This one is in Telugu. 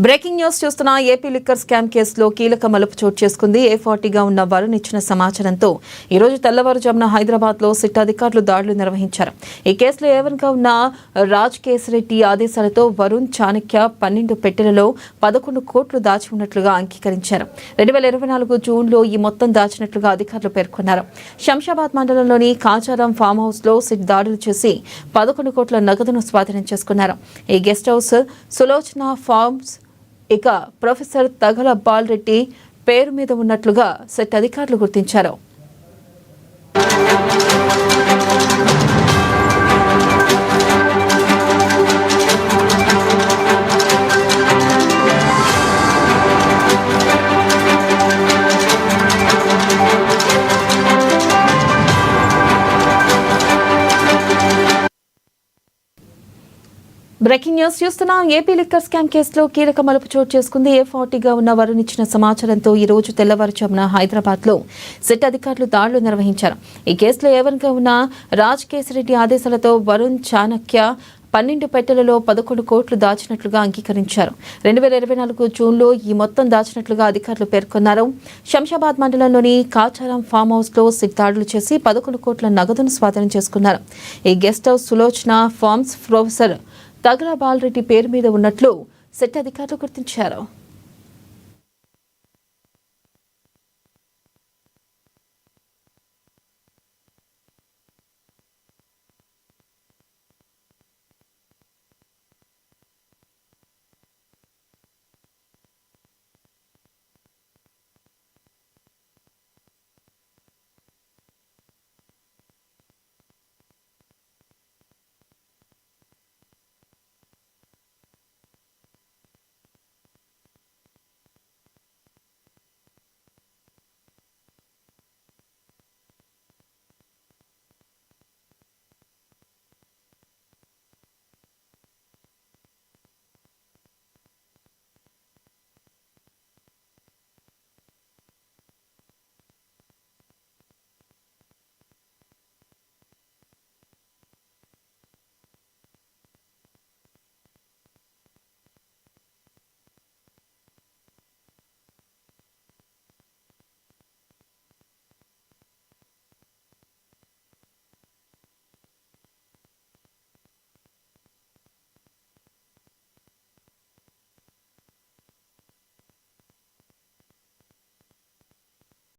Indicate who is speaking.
Speaker 1: బ్రేకింగ్ న్యూస్ చూస్తున్న ఏపీ లిక్కర్ స్కామ్ కేసులో కీలక మలుపు చోటు చేసుకుంది. A40గా ఉన్న వరుణ్ ఇచ్చిన సమాచారంతో ఈ రోజు తెల్లవారుజామున హైదరాబాద్ లో సిట్ అధికారులు దాడులు నిర్వహించారు. ఈ కేసులో ఏవన్గా ఉన్న రాజ్ కేశరెడ్డి ఆదేశాలతో వరుణ్ చాణక్య 12 పెట్టెలలో 11 కోట్లు దాచి ఉన్నట్లుగా అంగీకరించారు. 2024 జూన్లో ఈ మొత్తం దాచినట్లుగా అధికారులు పేర్కొన్నారు. శంషాబాద్ మండలంలోని కాచారం ఫామ్ హౌస్ లో సిట్ దాడులు చేసి 11 కోట్ల నగదును స్వాధీనం చేసుకున్నారు. ఈ గెస్ట్ హౌస్ సులోచన ఫార్మ్స్ ఇక ప్రొఫెసర్ తగల బాలరెడ్డి పేరు మీద ఉన్నట్లుగా సెట్ అధికారులు గుర్తించారు. బ్రేకింగ్ న్యూస్ చూస్తున్నాం. ఏపీ లిక్కర్ స్కామ్ కేసులో కీలక మలుపు చోటు చేసుకుంది. A40గా ఉన్న వరుణ్ ఇచ్చిన సమాచారంతో ఈ రోజు తెల్లవారుజామున హైదరాబాద్ లో సిట్ అధికారులు దాడులు నిర్వహించారు. ఈ కేసులో ఏవన్గా ఉన్న రాజ్ కేశరెడ్డి ఆదేశాలతో వరుణ్ చాణక్య 12 పెట్టెలలో 11 కోట్లు దాచినట్లుగా అంగీకరించారు. 2024 జూన్లో ఈ మొత్తం దాచినట్లుగా అధికారులు పేర్కొన్నారు. శంషాబాద్ మండలంలోని కాచారం ఫామ్ హౌస్ లో సిట్ దాడులు చేసి 11 కోట్ల నగదును స్వాధీనం చేసుకున్నారు. ఈ guest house Sulochana farms professor Tagala Balareddy పేరు మీద ఉన్నట్లు సెట్ అధికారులు గుర్తించారు.